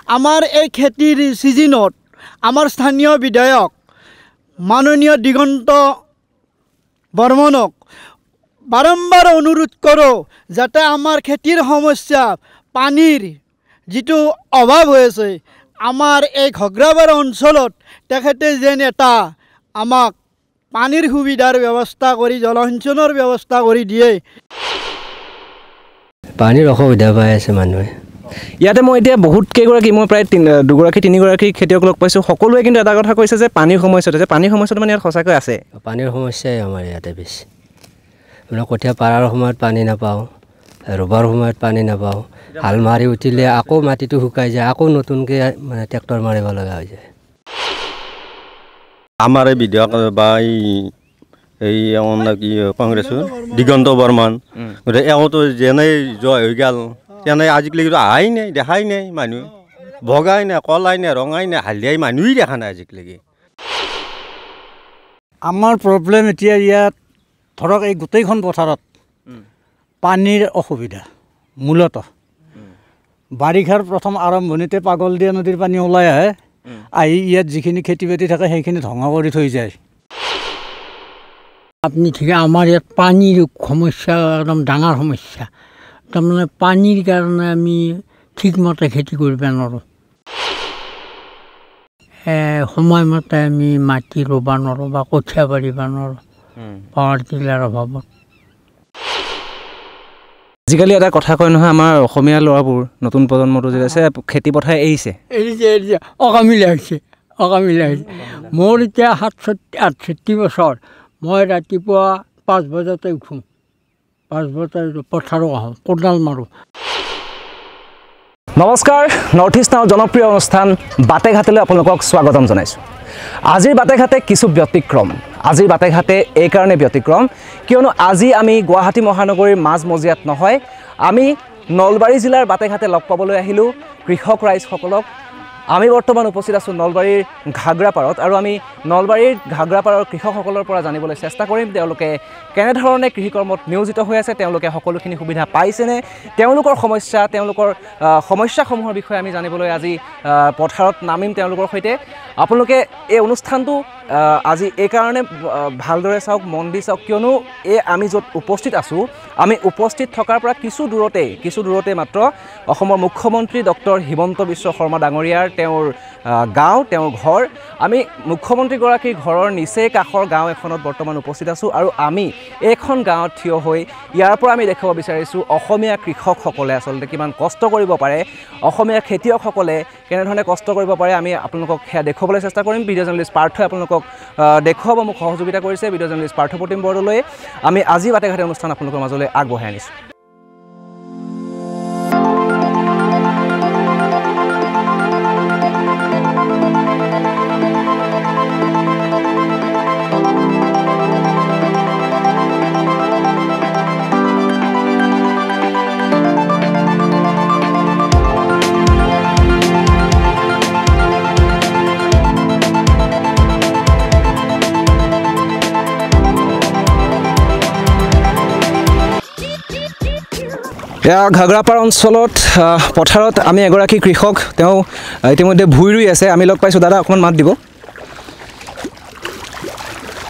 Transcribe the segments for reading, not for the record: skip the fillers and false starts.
আমাৰ এই খেতিৰ ছিজনত আমাৰ স্থানীয় বিধায়ক মাননীয় দিগন্ত বৰ্মনক বাৰম্বাৰ অনুৰোধ কৰোঁ যাতে আমাৰ খেতিৰ সমস্যা পানীৰ যিটো অভাৱ হৈ আছে আমাৰ এই ঘগ্ৰাবাৰ অঞ্চলত তেখেতে যেন এটা আমাক পানীৰ সুবিধাৰ ব্যৱস্থা কৰি জলসিঞ্চনৰ ব্যৱস্থা কৰি দিয়ে। পানীৰ অসুবিধা পাই আছে মানুহে। ইয়াতে মই এতিয়া বহুত কেইগৰাকী মই প্ৰায় দুগৰাকী তিনিগৰাকী খেতিয়ক লগ পাইছোঁ। সকলোৱে কিন্তু এটা কথা কৈছে যে পানীৰ সমস্যাটো মানে ইয়াত সঁচাকৈ আছে। পানীৰ সমস্যাই আমাৰ ইয়াতে বেছি। মানে কঠীয়া পাৰাৰ সময়ত পানী নাপাওঁ, ৰুবৰ সময়ত পানী নাপাওঁ, হাল মাৰি উঠিলে আকৌ মাটিটো শুকাই যায়, আকৌ নতুনকৈ মানে ট্ৰেক্টৰ মাৰিব লগা হৈ যায়। আমাৰ এই বিধায়ক বা এই কি কংগ্ৰেছৰ দিগন্ত বৰ্মন গতিকে এওঁতো যেনে জয় হৈ গ'ল তেনে আজিকালি অহাই নাই, দেখাই নাই মানুহ, বগাই নাই, কলাই নাই, ৰঙাই নাই, হালধিয়াই মানুহেই দেখা নাই আজিকালি। আমাৰ প্ৰব্লেম এতিয়া ইয়াত ধৰক এই গোটেইখন পথাৰত পানীৰ অসুবিধা মূলতঃ। বাৰিষাৰ প্ৰথম আৰম্ভণিতে পাগলদিয়া নদীৰ পানী ওলাই আহে, আহি ইয়াত যিখিনি খেতি বাতি থাকে সেইখিনি ধ্বংস কৰি থৈ যায়। আপুনি ঠিক আমাৰ ইয়াত পানীৰ সমস্যা একদম ডাঙৰ সমস্যা। তাৰমানে পানীৰ কাৰণে আমি ঠিকমতে খেতি কৰিব নোৱাৰোঁ, সময়মতে আমি মাটি ৰুব নোৱাৰোঁ বা কঠীয়া পাৰিব নোৱাৰোঁ পাৱাৰ টিলাৰ অভাৱত। আজিকালি এটা কথা কয় নহয়, আমাৰ অসমীয়া ল'ৰাবোৰ নতুন প্ৰজন্মটো যে আছে খেতি পথাৰ এৰিছে। অকামিলা হৈছে। মোৰ এতিয়া 67 বছৰ। মই ৰাতিপুৱা 5 বজাতে উঠোঁ, 5 বজাত পথাৰো আহোঁ, কোদাল মাৰোঁ। নমস্কাৰ, নৰ্থ ইষ্ট নাওৰ জনপ্ৰিয় অনুষ্ঠান বাটে ঘাটেলৈ আপোনালোকক স্বাগতম জনাইছোঁ। আজিৰ বাটে ঘাটে কিছু ব্যতিক্ৰম। আজিৰ বাটে ঘাটে এইকাৰণে ব্যতিক্ৰম কিয়নো আজি আমি গুৱাহাটী মহানগৰীৰ মাজমজিয়াত নহয়, আমি নলবাৰী জিলাৰ বাটে ঘাটে লগ পাবলৈ আহিলোঁ কৃষক ৰাইজসকলক। আমি বৰ্তমান উপস্থিত আছোঁ নলবাৰীৰ ঘাগ্ৰাপাৰত আৰু আমি নলবাৰীৰ ঘাগ্ৰাপাৰৰ কৃষকসকলৰ পৰা জানিবলৈ চেষ্টা কৰিম তেওঁলোকে কেনেধৰণে কৃষিকৰ্মত নিয়োজিত হৈ আছে, তেওঁলোকে সকলোখিনি সুবিধা পাইছেনে, তেওঁলোকৰ সমস্যাসমূহৰ বিষয়ে আমি জানিবলৈ আজি পথাৰত নামিম তেওঁলোকৰ সৈতে। আপোনালোকে এই অনুষ্ঠানটো আজি এইকাৰণে ভালদৰে চাওক, মন দি চাওক, কিয়নো আমি য'ত উপস্থিত আছোঁ, আমি উপস্থিত থকাৰ পৰা কিছু দূৰতে মাত্ৰ অসমৰ মুখ্যমন্ত্ৰী ডক্টৰ হিমন্ত বিশ্ব শৰ্মা ডাঙৰীয়াৰ তেওঁৰ গাঁও, তেওঁৰ ঘৰ। আমি মুখ্যমন্ত্ৰীগৰাকীৰ ঘৰৰ নিচেই কাষৰ গাঁও এখনত বৰ্তমান উপস্থিত আছোঁ আৰু আমি এইখন গাঁৱত থিয় হৈ ইয়াৰ পৰা আমি দেখাব বিচাৰিছোঁ অসমীয়া কৃষকসকলে আচলতে কিমান কষ্ট কৰিব পাৰে, অসমীয়া খেতিয়কসকলে কেনেধৰণে কষ্ট কৰিব পাৰে। আমি আপোনালোকক সেয়া দেখুৱাবলৈ চেষ্টা কৰিম। ভিডিঅ' জাৰ্নেলিষ্ট পাৰ্থই আপোনালোকক দেখুৱাব, মোক সহযোগিতা কৰিছে ভিডিঅ' জাৰ্নেলিষ্ট পাৰ্থপ্ৰতিম বৰদলৈয়ে। আমি আজি বাটে ঘাটে অনুষ্ঠান আপোনালোকৰ মাজলৈ আগবঢ়াই আনিছোঁ। এয়া ঘাগ্ৰাপাৰ অঞ্চলত পথাৰত আমি এগৰাকী কৃষক, তেওঁ ইতিমধ্যে ভুই ৰুই আছে। আমি লগ পাইছোঁ। দাদা অকণমান মাত দিব।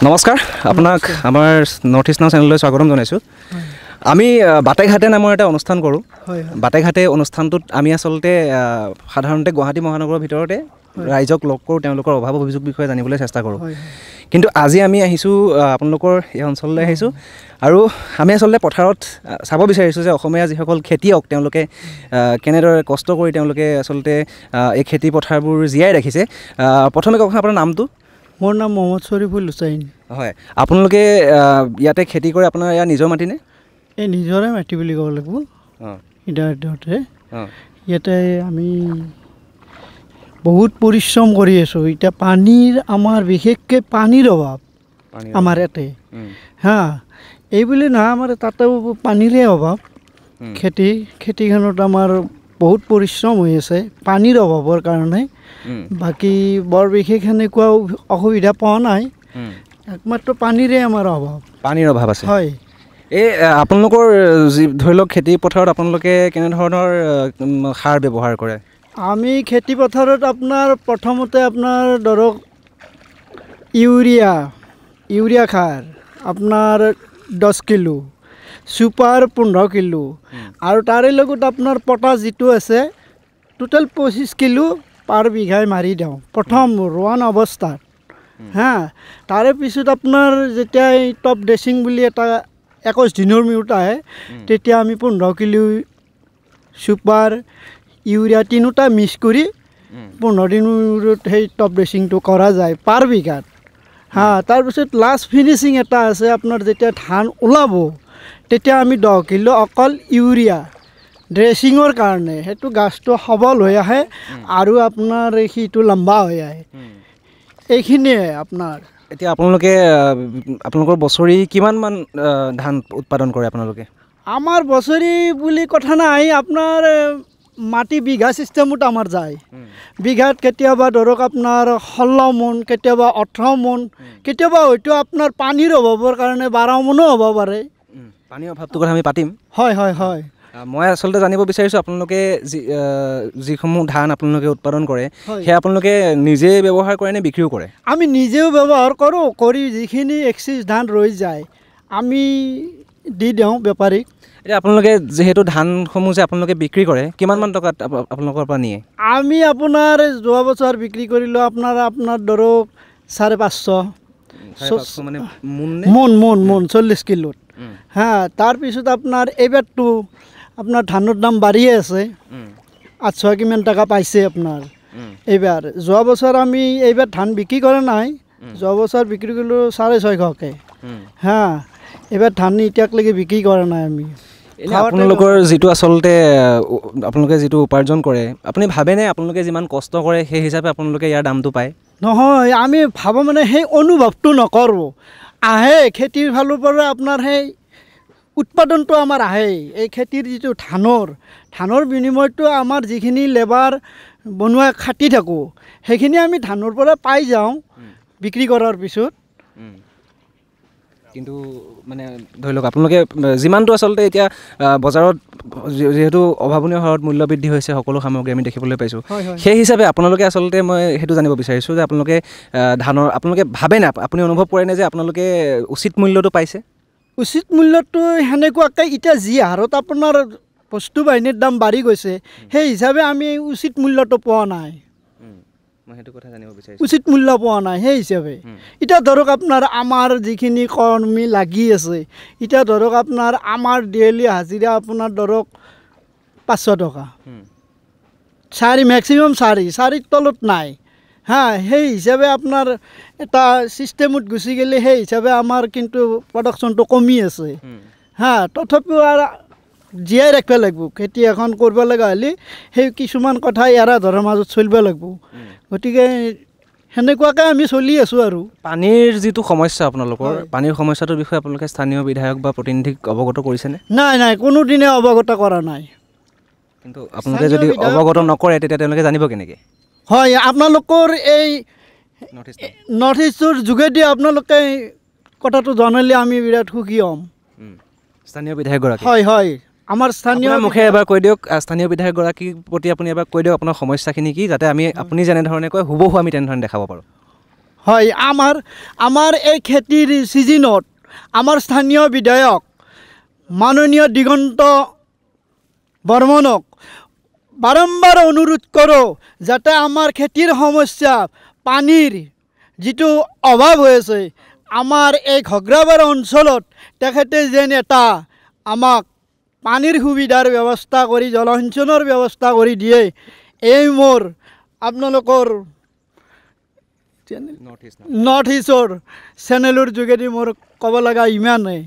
নমস্কাৰ, আপোনাক আমাৰ নৰ্থ ইষ্ট নাও চেনেললৈ স্বাগতম জনাইছোঁ। আমি বাটে ঘাটে নামৰ এটা অনুষ্ঠান কৰোঁ। বাটে ঘাটে অনুষ্ঠানটোত আমি আচলতে সাধাৰণতে গুৱাহাটী মহানগৰৰ ভিতৰতে ৰাইজক লগ কৰোঁ, তেওঁলোকৰ অভাৱ অভিযোগ বিষয়ে জানিবলৈ চেষ্টা কৰোঁ। কিন্তু আজি আমি আহিছোঁ আপোনালোকৰ এই অঞ্চললৈ আহিছোঁ আৰু আমি আচলতে পথাৰত চাব বিচাৰিছোঁ যে অসমীয়া যিসকল খেতিয়ক তেওঁলোকে কেনেদৰে কষ্ট কৰি তেওঁলোকে আচলতে এই খেতি পথাৰবোৰ জীয়াই ৰাখিছে। প্ৰথমে কওকচোন আপোনাৰ নামটো। মোৰ নাম মহম্মদ শ্বৰিফুল হুছেইন। হয়, আপোনালোকে ইয়াতে খেতি কৰে, আপোনাৰ ইয়াৰ নিজৰ মাটিনে? এই নিজৰে মাটি বুলি ক'ব লাগিব। ইয়াতে আমি বহুত পৰিশ্ৰম কৰি আছোঁ। এতিয়া পানীৰ আমাৰ বিশেষকৈ পানীৰ অভাৱ আমাৰ ইয়াতে এই বুলি নহয়, আমাৰ তাতেও পানীৰে অভাৱ। খেতিখনত আমাৰ বহুত পৰিশ্ৰম হৈ আছে পানীৰ অভাৱৰ কাৰণে। বাকী বৰ বিশেষ সেনেকুৱা অসুবিধা পোৱা নাই, একমাত্ৰ পানীৰে আমাৰ অভাৱ। পানীৰ অভাৱ আছে। হয়। এই আপোনালোকৰ যি ধৰি লওক খেতি পথাৰত আপোনালোকে কেনেধৰণৰ সাৰ ব্যৱহাৰ কৰে? আমি খেতি পথাৰত আপোনাৰ প্ৰথমতে আপোনাৰ ধৰক ইউৰিয়া সাৰ আপোনাৰ 10 কিলো, ছুপাৰ 15 কিলো আৰু তাৰে লগত আপোনাৰ পটাছ যিটো আছে টোটেল 25 কিলো পাৰ বিঘাই মাৰি দিওঁ প্ৰথম ৰোৱান অৱস্থাত। হা, তাৰে পিছত আপোনাৰ যেতিয়া এই টপ ড্ৰেছিং বুলি এটা 21 দিনৰ মূৰত আহে তেতিয়া আমি 15 কিলো ছুপাৰ ইউৰিয়া তিনিটা মিক্স কৰি 15 দিনৰ মূৰত সেই টপ ড্ৰেছিংটো কৰা যায় পাৰ বিঘাত। হা, তাৰপিছত লাষ্ট ফিনিচিং এটা আছে আপোনাৰ যেতিয়া ধান ওলাব তেতিয়া আমি 10 কিলো অকল ইউৰিয়া ড্ৰেছিঙৰ কাৰণে, সেইটো গাছটো সবল হৈ আহে আৰু আপোনাৰ সেইটো লম্বা হৈ আহে। এইখিনিয়ে আপোনাৰ। এতিয়া আপোনালোকৰ বছৰি কিমানমান ধান উৎপাদন কৰে আপোনালোকে? আমাৰ বছৰি বুলি কথা নাই, আপোনাৰ মাটি বিঘা চিষ্টেমত আমাৰ যায়। বিঘাত কেতিয়াবা ধৰক আপোনাৰ 16 মোন, কেতিয়াবা 18 মোন, কেতিয়াবা হয়তো আপোনাৰ পানীৰ অভাৱৰ কাৰণে 12 মোনো হ'ব পাৰে। পানীৰ অভাৱটোৰ কথা আমি পাতিম। হয় হয় হয়। মই আচলতে জানিব বিচাৰিছোঁ আপোনালোকে যিসমূহ ধান আপোনালোকে উৎপাদন কৰে সেয়া আপোনালোকে নিজে ব্যৱহাৰ কৰে নে বিক্ৰীও কৰে? আমি নিজেও ব্যৱহাৰ কৰোঁ, কৰি যিখিনি এক্সিছ ধান ৰৈ যায় আমি দি দিওঁ বেপাৰীক। এতিয়া আপোনালোকে যিহেতু ধানসমূহ যে আপোনালোকে বিক্ৰী কৰে কিমানমান টকাত আপোনালোকৰ পৰা নিয়ে? আমি আপোনাৰ যোৱা বছৰ বিক্ৰী কৰিলোঁ আপোনাৰ ধৰক 550 মানে মোন 40 কিলোত। হা, তাৰপিছত আপোনাৰ এইবাৰটো আপোনাৰ ধানৰ দাম বাঢ়িয়ে আছে, 800 কিমান টকা পাইছে আপোনাৰ এইবাৰ। যোৱা বছৰ আমি এইবাৰ ধান বিক্ৰী কৰা নাই, যোৱা বছৰ বিক্ৰী কৰিলোঁ 650কৈ। হা, এইবাৰ ধান এতিয়ালৈকে বিক্ৰী কৰা নাই আমি। আপোনালোকৰ যিটো আচলতে আপোনালোকে যিটো উপাৰ্জন কৰে আপুনি ভাবেনে আপোনালোকে যিমান কষ্ট কৰে সেই হিচাপে আপোনালোকে ইয়াৰ দামটো পায়? নহয়, আমি ভাবোঁ মানে সেই অনুভৱটো নকৰোঁ। আহে খেতিৰ ফালৰ পৰা আপোনাৰ সেই উৎপাদনটো আমাৰ আহে, এই খেতিৰ যিটো ধানৰ বিনিময়টো আমাৰ যিখিনি লেবাৰ বনোৱা খাটি থাকোঁ সেইখিনি আমি ধানৰ পৰা পাই যাওঁ বিক্ৰী কৰাৰ পিছত। কিন্তু মানে ধৰি লওক আপোনালোকে যিমানটো আচলতে এতিয়া বজাৰত যিহেতু অভাৱনীয় হাৰত মূল্য বৃদ্ধি হৈছে সকলো সামগ্ৰী আমি দেখিবলৈ পাইছোঁ, সেই হিচাপে আপোনালোকে আচলতে মই সেইটো জানিব বিচাৰিছোঁ যে আপোনালোকে আপোনালোকে ভাবেনে, আপুনি অনুভৱ কৰেনে যে আপোনালোকে উচিত মূল্যটো পাইছে? উচিত মূল্যটো সেনেকুৱাকৈ এতিয়া যি হাৰত আপোনাৰ বস্তু বাহিনীৰ দাম বাঢ়ি গৈছে সেই হিচাপে আমি উচিত মূল্যটো পোৱা নাই। মই সেইটো কথা জানিব বিচাৰিছোঁ। উচিত মূল্য পোৱা নাই সেই হিচাপে। এতিয়া ধৰক আপোনাৰ আমাৰ যিখিনি কৰ্মী লাগি আছে, এতিয়া ধৰক আপোনাৰ আমাৰ ডেইলি হাজিৰা আপোনাৰ ধৰক 500 টকা, মেক্সিমাম 4ৰ তলত নাই। হা, সেই হিচাপে আপোনাৰ এটা ছিষ্টেমত গুচি গ'লে সেই হিচাপে আমাৰ কিন্তু প্ৰডাকশ্যনটো কমি আছে। হা, তথাপিও আৰু জীয়াই ৰাখিব লাগিব, খেতি এখন কৰিব লগা হ'লে সেই কিছুমান কথা এৰা ধৰাৰ মাজত চলিব লাগিব। গতিকে সেনেকুৱাকৈ আমি চলি আছোঁ। আৰু পানীৰ যিটো সমস্যা আপোনালোকৰ, পানীৰ সমস্যাটোৰ বিষয়ে আপোনালোকে স্থানীয় বিধায়ক বা প্ৰতিনিধিক অৱগত কৰিছেনে? নাই, কোনোদিনে অৱগত কৰা নাই। কিন্তু আপোনালোকে যদি অৱগত নকৰে তেতিয়া তেওঁলোকে জানিব কেনেকৈ? হয়, আপোনালোকৰ এই নৰ্থ ইষ্টৰ যোগেদি আপোনালোকে কথাটো জনালে আমি বিৰাট সুখী হ'ম। স্থানীয় বিধায়কগৰাকী? হয়, আমাৰ স্থানীয় মুখে এবাৰ কৈ দিয়ক, স্থানীয় বিধায়কগৰাকীৰ প্ৰতি আপুনি এবাৰ কৈ দিয়ক আপোনাৰ সমস্যাখিনি কি, যাতে আপুনি যেনেধৰণে কয় হুবহু আমি তেনেধৰণে দেখাব পাৰোঁ। হয়, আমাৰ এই খেতিৰ ছিজনত আমাৰ স্থানীয় বিধায়ক মাননীয় দিগন্ত বৰ্মনক বাৰম্বাৰ অনুৰোধ কৰোঁ যাতে আমাৰ খেতিৰ সমস্যা, পানীৰ যিটো অভাৱ হৈ আছে আমাৰ এই ঘগ্ৰাবাৰ অঞ্চলত, তেখেতে যেন এটা আমাক পানীৰ সুবিধাৰ ব্যৱস্থা কৰি জলসিঞ্চনৰ ব্যৱস্থা কৰি দিয়ে। এই মোৰ আপোনালোকৰ নৰ্থ ইষ্টৰ চেনেলৰ যোগেদি মোৰ ক'ব লগা ইমানেই।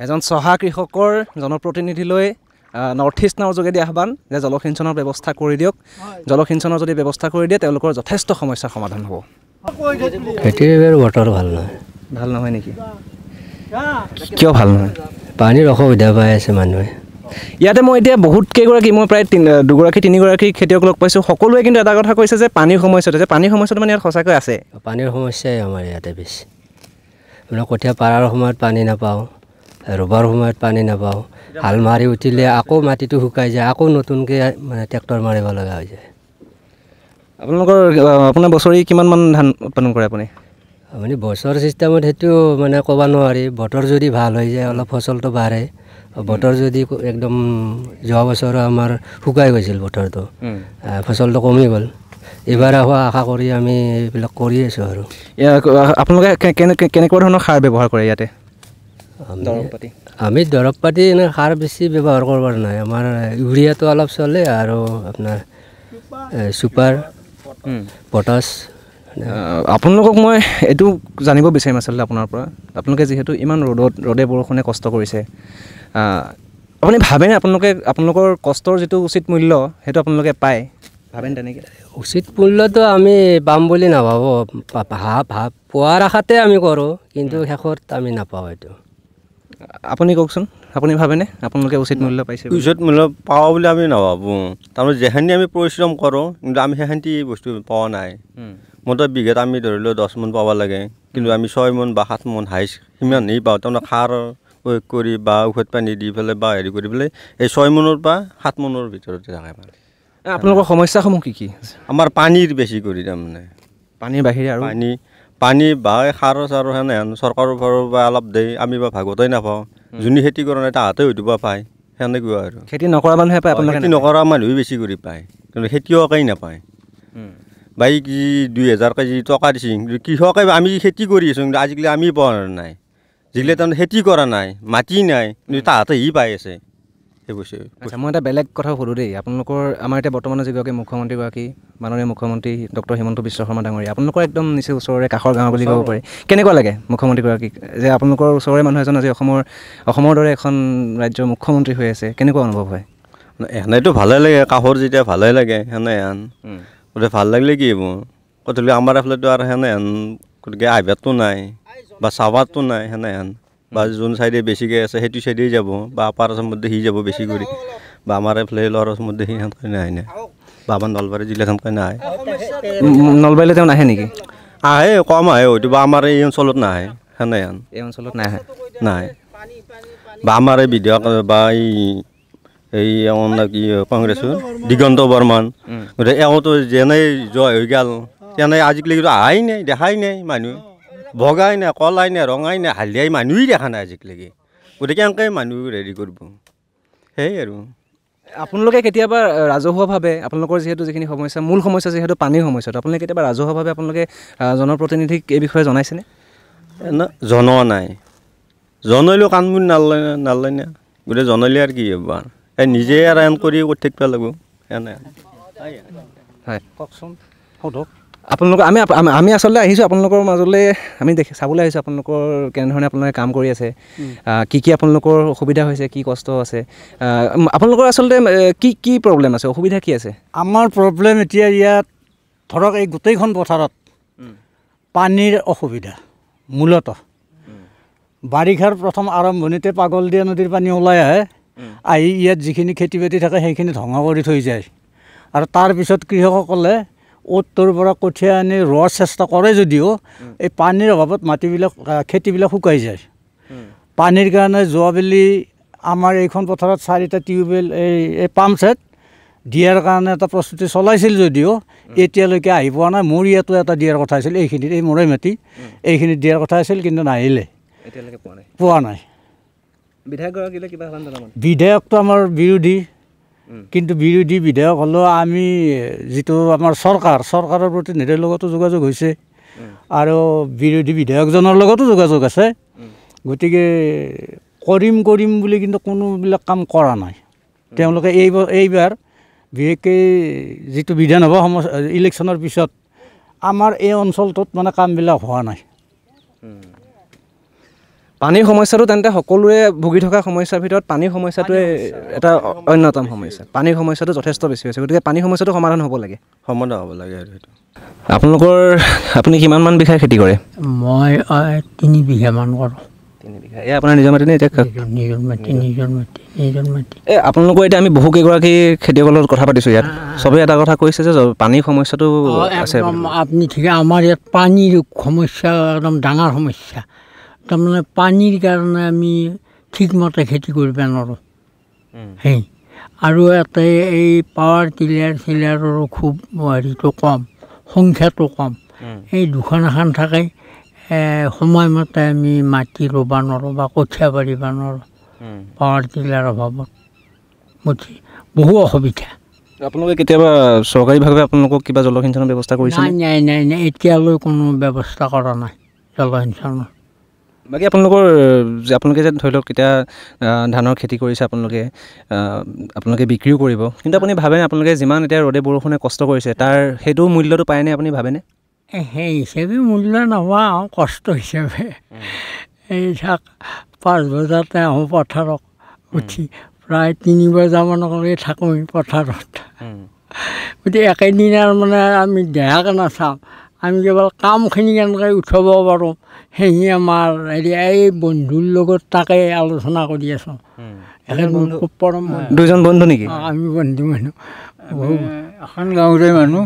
এজন চহা কৃষকৰ জনপ্ৰতিনিধিলৈ নৰ্থ ইষ্ট নাওৰ যোগেদি আহ্বান যে জলসিঞ্চনৰ ব্যৱস্থা কৰি দিয়ক। জলসিঞ্চনৰ যদি ব্যৱস্থা কৰি দিয়ে তেওঁলোকৰ যথেষ্ট সমস্যাৰ সমাধান হ'ব। খেতিৰ বতৰ ভাল নহয়। ভাল নহয় নেকি? কিয় ভাল নহয়? পানীৰ অসুবিধা পাই আছে মানুহে। ইয়াতে মই এতিয়া বহুত কেইগৰাকী, মই প্ৰায় 2-3গৰাকী খেতিয়ক লগ পাইছোঁ, সকলোৱে কিন্তু এটা কথা কৈছে যে পানীৰ সমস্যাটো মানে ইয়াত সঁচাকৈ আছে। পানীৰ সমস্যাই আমাৰ ইয়াতে বেছি। মানে কঠীয়া পাৰাৰ সময়ত পানী নাপাওঁ, ৰুবৰ সময়ত পানী নাপাওঁ, হাল মাৰি উঠিলে আকৌ মাটিটো শুকাই যায়, আকৌ নতুনকৈ মানে ট্ৰেক্টৰ মাৰিব লগা হৈ যায়। আপোনাৰ বছৰি কিমানমান ধান উৎপাদন কৰে আপুনি? মানে বছৰ চিষ্টেমত সেইটো মানে ক'ব নোৱাৰি। বতৰ যদি ভাল হৈ যায় অলপ ফচলটো বাঢ়ে, বতৰ যদি একদম যোৱা বছৰ আমাৰ শুকাই গৈছিল বতৰটো, ফচলটো কমি গ'ল। এইবাৰ হোৱা আশা কৰি আমি এইবিলাক কৰি আছোঁ। আৰু আপোনালোকে কেনেকুৱা ধৰণৰ সাৰ ব্যৱহাৰ কৰে ইয়াতে? আমি দৰৱ পাতি এনে সাৰ বেছি ব্যৱহাৰ কৰিব নাই। আমাৰ ইউৰিয়াটো অলপ চলে আৰু আপোনাৰ ছুপাৰ, পটাছ। আপোনালোকক মই এইটো জানিব বিচাৰিম আচলতে আপোনাৰ পৰা, আপোনালোকে যিহেতু ইমান ৰ'দে বৰষুণে কষ্ট কৰিছে, আপুনি ভাবেনে আপোনালোকৰ কষ্টৰ যিটো উচিত মূল্য সেইটো আপোনালোকে পায়? ভাবেনে তেনেকৈ? উচিত মূল্যটো আমি পাম বুলি নাভাবোঁ। পোৱাৰ আশাতে আমি কৰোঁ, কিন্তু শেষত আমি নাপাওঁ এইটো। আপুনি কওকচোন, আপুনি ভাবেনে আপোনালোকে উচিত মূল্য পাইছে? উচিত মূল্য পাওঁ বুলি আমি নাভাবোঁ। তাৰমানে যেখিনি আমি পৰিশ্ৰম কৰোঁ, কিন্তু আমি সেইখিনি বস্তু পোৱা নাই। মোৰতো বিঘাত আমি ধৰি লওঁ 10 মোন পাব লাগে, কিন্তু আমি 6 মোন বা 7 মোন হাইচ সিমানেই পাওঁ। তাৰমানে সাৰ প্ৰয়োগ কৰি বা ঔষধ পানী দি পেলাই বা হেৰি কৰি পেলাই এই 6 মোনৰ পৰা 7 মোনৰ ভিতৰতে থাকে। মানে আপোনালোকৰ সমস্যাসমূহ কি কি? আমাৰ পানীৰ বেছি কৰি, তাৰমানে পানীৰ বাহিৰে আৰু পানী বা সাৰ চাৰ সেনেহেন চৰকাৰৰ ফালৰ পৰা অলপ দেই, আমি বা ভাগতেই নাপাওঁ। যোনে খেতি কৰা নাই তাহাঁতে হয়তো বা পায়, সেনেকুৱা আৰু। খেতি নকৰা মানুহে পায়, আপোনালোকে? খেতি নকৰা মানুহে বেছি কৰি পায়, কিন্তু খেতিয়কেই নাপায়। বাই কি 2000 কেজি টকা দিছে, কৃষকে আমি খেতি কৰি আছোঁ, কিন্তু আজিকালি আমি পোৱা নাই। যিগিলা তাৰমানে খেতি কৰা নাই, মাটি নাই, কিন্তু তাহাঁতে পাই আছে সেই বস্তু। আচ্ছা, মই এটা বেলেগ কথা সুধোঁ দেই। আপোনালোকৰ আমাৰ এতিয়া বৰ্তমানৰ যিগৰাকী মুখ্যমন্ত্ৰীগৰাকী মাননীয় মুখ্যমন্ত্ৰী ডক্টৰ হিমন্ত বিশ্ব শৰ্মা ডাঙৰীয়া, আপোনালোকৰ একদম নিচেই ওচৰৰে কাষৰ গাঁও বুলি ক'ব পাৰি। কেনেকুৱা লাগে মুখ্যমন্ত্ৰীগৰাকীক, যে আপোনালোকৰ ওচৰৰে মানুহ এজন আজি অসমৰ দৰে এখন ৰাজ্যৰ মুখ্যমন্ত্ৰী হৈ আছে? কেনেকুৱা অনুভৱ হয়? এনেইতো ভালে লাগে, কাষৰ যেতিয়া ভালে লাগে সেনেহেন। গতিকে ভাল লাগিলে কি হ'ব, গতিকে আমাৰ এইফালেতো আৰু সেনেহেন গতিকে আইভাতটো নাই বা চাৱাৰটো নাই সেনেহেন, বা যোন চাইডে বেছিকৈ আছে সেইটো চাইডেই যাব, বা আপাৰ আচামত সি যাব বেছি কৰি, বা আমাৰ এইফালে ল'ৰ আচামত সি সেনেকৈ নাহে নে, বা আমাৰ নলবাৰী জিলাত সেনেকৈ নাহে। নলবাৰীলৈ তেওঁ নাহে নেকি? আহে, কম আহে হয়তো, বা আমাৰ এই অঞ্চলত নাহে সেনেহেন। এই অঞ্চলত নাহে? নাহে। বা আমাৰ এই বিধায়ক বা এই কি কংগ্ৰেছৰ দিগন্ত বৰ্মান, গতিকে এওঁতো যেনেই জয় হৈ গ'ল, তেনেই আজিকালি কিন্তু অহাই নাই, দেখাই নাই মানুহ। বগাই নাই, কলাই নাই, ৰঙাই নাই, হালধিয়াই মানুহেই দেখা নাই আজিকালি। গতিকে এনেকৈ মানুহ হেৰি কৰিব, সেয়াই আৰু। আপোনালোকে কেতিয়াবা ৰাজহুৱাভাৱে আপোনালোকৰ যিহেতু যিখিনি সমস্যা, মূল সমস্যা যিহেতু পানীৰ সমস্যাটো, আপোনালোকে কেতিয়াবা ৰাজহুৱাভাৱে আপোনালোকে জনপ্ৰতিনিধিক এই বিষয়ে জনাইছেনে? জনোৱা নাই, জনাইলেও কাণবোৰ নালায় না। গতিকে জনালে আৰু কি হ'ব, এই নিজে আৰু এন কৰি থাকিব লাগিব এনে। হয়, কওকচোন, সোধক। আপোনালোকৰ আমি আচলতে আহিছোঁ আপোনালোকৰ মাজলৈ, আমি চাবলৈ আহিছোঁ আপোনালোকৰ কেনেধৰণে আপোনালোকে কাম কৰি আছে, কি আপোনালোকৰ অসুবিধা হৈছে, কি কষ্ট আছে, আপোনালোকৰ আচলতে কি প্ৰব্লেম আছে, অসুবিধা কি আছে? আমাৰ প্ৰব্লেম এতিয়া ইয়াত ধৰক এই গোটেইখন পথাৰত পানীৰ অসুবিধা মূলতঃ। বাৰিষাৰ প্ৰথম আৰম্ভণিতে পাগলদিয়া নদীৰ পানী ওলাই আহে, আহি ইয়াত যিখিনি খেতি বাতি থাকে সেইখিনি ধ্বংস কৰি থৈ যায়। আৰু তাৰপিছত কৃষকসকলে অ'ৰ পৰা কঠীয়া আনি ৰোৱাৰ চেষ্টা কৰে যদিও এই পানীৰ অভাৱত মাটিবিলাক খেতিবিলাক শুকাই যায়। পানীৰ কাৰণে যোৱাবেলি আমাৰ এইখন পথাৰত 4টা টিউবৱেল এই পাম্প ছেট দিয়াৰ কাৰণে এটা প্ৰস্তুতি চলাইছিল যদিও এতিয়ালৈকে আহি পোৱা নাই। মোৰ ইয়াতো এটা দিয়াৰ কথা আছিল, এইখিনিত এই মৰাই মাটি এইখিনিত দিয়াৰ কথা আছিল, কিন্তু নাহিলে, এতিয়ালৈকে পোৱা নাই। বিধায়কগৰাকীলৈ কিবা জনাব? বিধায়কটো আমাৰ বিৰোধী, কিন্তু বিৰোধী বিধায়ক হ'লেও আমি যিটো আমাৰ চৰকাৰৰ প্ৰতিনিধিৰ লগতো যোগাযোগ হৈছে আৰু বিৰোধী বিধায়কজনৰ লগতো যোগাযোগ আছে। গতিকে কৰিম বুলি কিন্তু কোনোবিলাক কাম কৰা নাই তেওঁলোকে। এইবাৰ বিশেষকৈ যিটো বিধানসভা ইলেকশ্যনৰ পিছত আমাৰ এই অঞ্চলটোত মানে কামবিলাক হোৱা নাই। পানীৰ সমস্যাটো তেন্তে সকলোৱে ভুগি থকা সমস্যাৰ ভিতৰত পানীৰ সমস্যাটোৱে এটা অন্যতম সমস্যা। পানীৰ সমস্যাটো যথেষ্ট বেছি হৈছে, গতিকে পানীৰ সমস্যাটো সমাধান হ'ব লাগে। সমাধান হ'ব লাগে আৰু সেইটো। আপুনি কিমানমান বিঘা খেতি কৰে? মই 3 বিঘামান কৰোঁ। 3 বিঘা। এই আপোনাৰ নিজৰ মাটি নে? এতিয়া নিজৰ মাটি। এই আপোনালোকৰ এতিয়া আমি বহুকেইগৰাকী খেতিয়কৰ লগত কথা পাতিছোঁ ইয়াত, চবেই এটা কথা কৈছে যে পানীৰ সমস্যাটো আছে। আপুনি ঠিক, আমাৰ ইয়াত পানীৰ সমস্যা একদম ডাঙৰ সমস্যা। তাৰমানে পানীৰ কাৰণে আমি ঠিকমতে খেতি কৰিব নোৱাৰোঁ। সেই আৰু ইয়াতে এই পাৱাৰ টিলাৰৰো খুব হেৰিটো কম, সংখ্যাটো কম। এই দুখন এখন থাকে, সময়মতে আমি মাটি ৰুব নোৱাৰোঁ বা কঠীয়া পাৰিব নোৱাৰোঁ পাৱাৰ টিলাৰ অভাৱত। বুজি বহু অসুবিধা। আপোনালোকে কেতিয়াবা চৰকাৰীভাৱে আপোনালোকক কিবা জলসিঞ্চনৰ ব্যৱস্থা কৰিছে? নাই, এতিয়ালৈ কোনো ব্যৱস্থা কৰা নাই জলসিঞ্চনৰ। বাকী আপোনালোকে যে ধৰি লওক এতিয়া ধানৰ খেতি কৰিছে, আপোনালোকে বিক্ৰীও কৰিব, কিন্তু আপুনি ভাবেনে আপোনালোকে যিমান এতিয়া ৰ'দে বৰষুণে কষ্ট কৰিছে তাৰ সেইটো মূল্যটো পায়নে আপুনি ভাবেনে? সেই হিচাপে মূল্য নাপাওঁ, কষ্ট হিচাপে। এই চাওক 5 বজাতে আহোঁ পথাৰত উঠি, প্ৰায় 3 বজামানলৈকে থাকোঁ পথাৰত। গতিকে একেদিনাৰ মানে আমি দেহাকে নাচাওঁ, আমি কেৱল কামখিনি কেনেকৈ উঠাব পাৰোঁ সেয়ে আমাৰ এই বন্ধুৰ লগত তাকে আলোচনা কৰি আছোঁ। খুব পৰম দুজন বন্ধু নেকি? আমি বন্ধু মানুহ, এখন গাঁৱৰে মানুহ।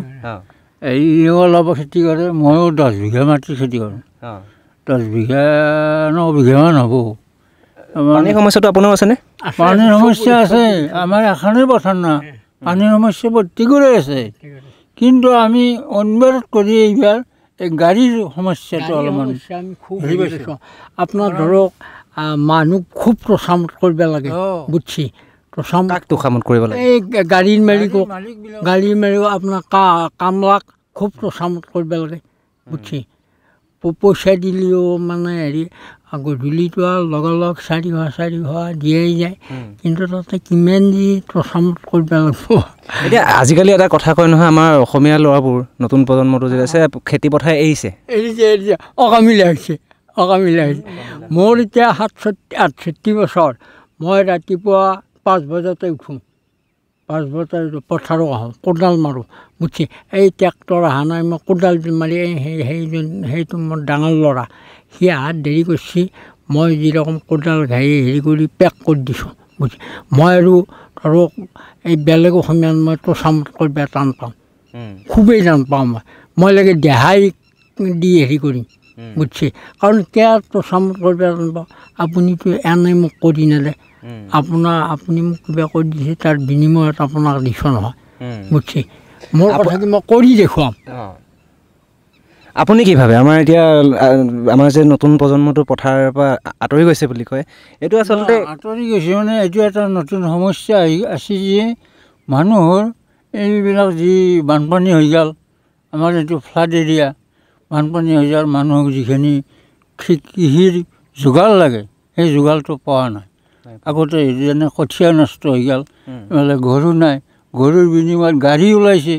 এইও অলপ খেতি কৰে, ময়ো 10 বিঘা মাটি খেতি কৰোঁ। 10 বিঘা 9 বিঘামান হ'ব। পানীৰ সমস্যাটো আপোনাৰো আছেনে? পানীৰ সমস্যা আছে, আমাৰ এখনেই পথাৰ না, পানীৰ সমস্যা প্ৰত্যেকৰে আছে। কিন্তু আমি অনবাৰত কৰি এইবাৰ এই গাড়ীৰ সমস্যাটো অলপমান হেৰি পাইছোঁ। আপোনাৰ ধৰক মানুহ খুব তোষামত কৰিব লাগে, বুজছি? তোষামত কৰিব লাগে এই গাড়ীৰ মালিক আপোনাৰ কামলাক খুব তোষামত কৰিব লাগে, বুজছি? পইচা দিলেও মানে হেৰি গধূলিটো আৰু লগালগ 400 দিয়াই যায়, কিন্তু তাতে কিমান দি তোষামত কৰিব লাগিব। এতিয়া আজিকালি এটা কথা কয় নহয়, আমাৰ অসমীয়া ল'ৰাবোৰ নতুন প্ৰজন্মটো যে আছে খেতি পথাৰ এৰিছে। অকামিলা হৈছে। মোৰ এতিয়া 68 বছৰ। মই ৰাতিপুৱা 5 বজাতে উঠোঁ, 5 বজাত পথাৰত আহোঁ, কোদাল মাৰোঁ, বুজছি? এই ট্ৰেক্টৰ অহা নাই, মই কোদাল মাৰি সেইটো মোৰ ডাঙৰ ল'ৰা, সি অহাত দেৰি কৰিছে, মই যিৰকম কোদাল হেৰি কৰি পেক কৰি দিছোঁ, বুজছি? মই আৰু ধৰক এই বেলেগ অসমীয়াত মই তোষামত কৰিব টান পাওঁ, খুবেই টান পাওঁ। মই লাগে দেহাই দি হেৰি কৰিম, বুজছি? কাৰণ কিয় তোষামত কৰিব টান পাওঁ? আপুনিতো এনেই মোক কৰি নেদে, আপুনি মোক কিবা কৰি দিছে, তাৰ বিনিময়ত আপোনাক দিছোঁ নহয়, বুজছি? মোৰ কথা কি মই কৰি দেখুৱাম। আপুনি কি ভাবে আমাৰ যে নতুন প্ৰজন্মটো পথাৰৰ পৰা আঁতৰি গৈছে বুলি কয়, এইটো আচলতে আঁতৰি গৈছে মানে এইটো এটা নতুন সমস্যা আছে যে মানুহৰ এইবিলাক যি বানপানী হৈ গ'ল, আমাৰ এইটো ফ্লাড এৰিয়া, বানপানী হৈ গ'ল, মানুহক যিখিনি কৃষিৰ যোগাৰ লাগে সেই যোগাৰটো পোৱা নাই। আগতে যেনে কঠীয়া নষ্ট হৈ গ'ল, এইফালে গৰু নাই, গৰুৰ বিনিময়ত গাড়ী ওলাইছে,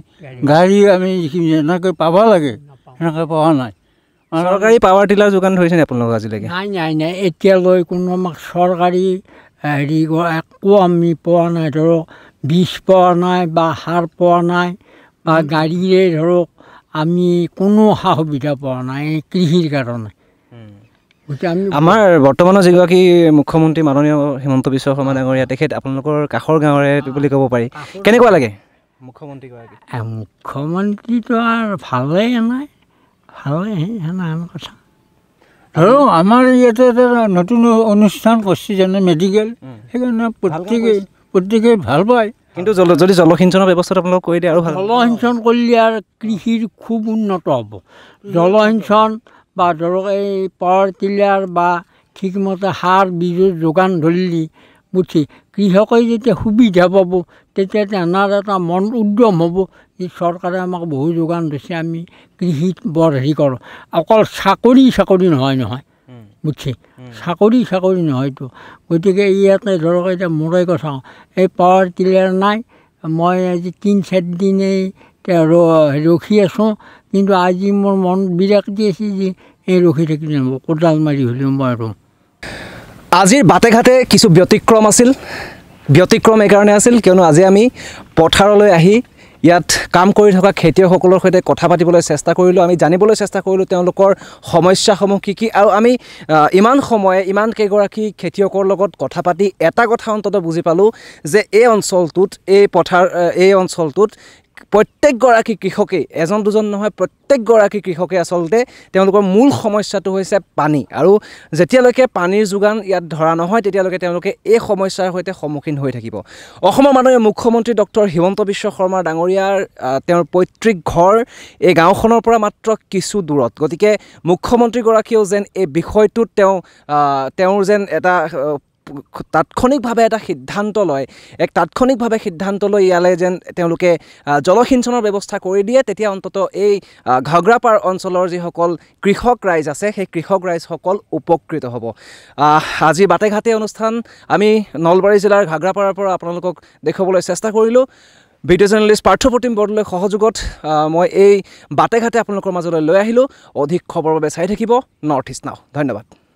গাড়ী আমি যিখিনি যেনেকৈ পাব লাগে সেনেকৈ পোৱা নাই। চৰকাৰী পাৱাৰ টিলাৰ যোগান ধৰিছেনে আপোনালোকক আজিলৈকে? নাই, এতিয়ালৈ কোনো আমাক চৰকাৰী হেৰি একো আমি পোৱা নাই। ধৰক বীজ পোৱা নাই বা সাৰ পোৱা নাই বা গাড়ীৰে ধৰক আমি কোনো সা সুবিধা পোৱা নাই কৃষিৰ কাৰণে। আমাৰ বৰ্তমানৰ যিগৰাকী মুখ্যমন্ত্ৰী মাননীয় হিমন্ত বিশ্ব শৰ্মা ডাঙৰীয়া, তেখেত আপোনালোকৰ কাষৰ গাঁৱৰে বুলি ক'ব পাৰি, কেনেকুৱা লাগে মুখ্যমন্ত্ৰীগৰাকী? মুখ্যমন্ত্ৰীটো আৰু ভালেই নাই, সেনেহেন কথা। আৰু আমাৰ ইয়াতে এটা নতুন অনুষ্ঠান কৰিছে যেনে মেডিকেল, সেইকাৰণে প্ৰত্যেকেই ভাল পায়। কিন্তু যদি জলসিঞ্চনৰ ব্যৱস্থাটো আপোনালোক কৰি দিয়ে আৰু ভাল। জলসিঞ্চন কৰিলে আৰু কৃষিৰ খুব উন্নত হ'ব। জলসিঞ্চন বা ধৰক এই পাৱাৰ টিলাৰ বা ঠিকমতে সাৰ বীজৰ যোগান ধৰিলে, বুজছি? কৃষকে যেতিয়া সুবিধা পাব তেতিয়া তেনাৰ এটা মন উদ্যম হ'ব যে চৰকাৰে আমাক বহু যোগান ধৰিছে, আমি কৃষিত বৰ হেৰি কৰোঁ। অকল চাকৰি নহয়, বুজছি? চাকৰি নহয়তো। গতিকে ইয়াতে ধৰক এতিয়া মোৰে কথা, এই পাৱাৰ টিলাৰ নাই, মই আজি 3-4 দিনেই ৰখি আছোঁ, কিন্তু আজি মোৰ মন বিৰাট দি আছে যে এই ৰখি থাকিলে নহ'ব, কোদাল মাৰি হ'লেও মই ৰুম। আজিৰ বাটে ঘাটে কিছু ব্যতিক্ৰম এইকাৰণে আছিল কিয়নো আজি আমি পথাৰলৈ আহি ইয়াত কাম কৰি থকা খেতিয়কসকলৰ সৈতে কথা পাতিবলৈ চেষ্টা কৰিলোঁ, আমি জানিবলৈ চেষ্টা কৰিলোঁ তেওঁলোকৰ সমস্যাসমূহ কি আৰু আমি ইমান সময়ে ইমানকেইগৰাকী খেতিয়কৰ লগত কথা পাতি এটা কথা অন্ততঃ বুজি পালোঁ যে এই অঞ্চলটোত প্ৰত্যেকগৰাকী কৃষকে এজন দুজন নহয় প্ৰত্যেকগৰাকী কৃষকে আচলতে তেওঁলোকৰ মূল সমস্যাটো হৈছে পানী আৰু যেতিয়ালৈকে পানীৰ যোগান ইয়াত ধৰা নহয় তেতিয়ালৈকে তেওঁলোকে এই সমস্যাৰ সৈতে সন্মুখীন হৈ থাকিব অসমৰ মাননীয় মুখ্যমন্ত্ৰী ডক্টৰ হিমন্ত বিশ্ব শৰ্মা ডাঙৰীয়াৰ তেওঁৰ পৈতৃক ঘৰ এই গাঁওখনৰ পৰা মাত্ৰ কিছু দূৰত গতিকে মুখ্যমন্ত্ৰীগৰাকীয়েও যেন এই বিষয়টোত তেওঁৰ যেন এটা তাৎক্ষণিকভাৱে এটা সিদ্ধান্ত লয় এক তাৎক্ষণিকভাৱে সিদ্ধান্ত লৈ ইয়ালৈ যেন তেওঁলোকে জলসিঞ্চনৰ ব্যৱস্থা কৰি দিয়ে তেতিয়া অন্তত এই ঘাগ্ৰাপাৰ অঞ্চলৰ যিসকল কৃষক ৰাইজ আছে সেই কৃষক ৰাইজসকল উপকৃত হ'ব আজি বাটে ঘাটে অনুষ্ঠান আমি নলবাৰী জিলাৰ ঘাগ্ৰাপাৰাৰ পৰা আপোনালোকক দেখুৱাবলৈ চেষ্টা কৰিলোঁ ভিডিঅ' জাৰ্নেলিষ্ট পাৰ্থপ্ৰতিম বৰদলৈৰ সহযোগত মই এই বাটে ঘাটে আপোনালোকৰ মাজলৈ লৈ আহিলোঁ অধিক খবৰৰ বাবে চাই থাকিব নৰ্থ ইষ্ট নাও ধন্যবাদ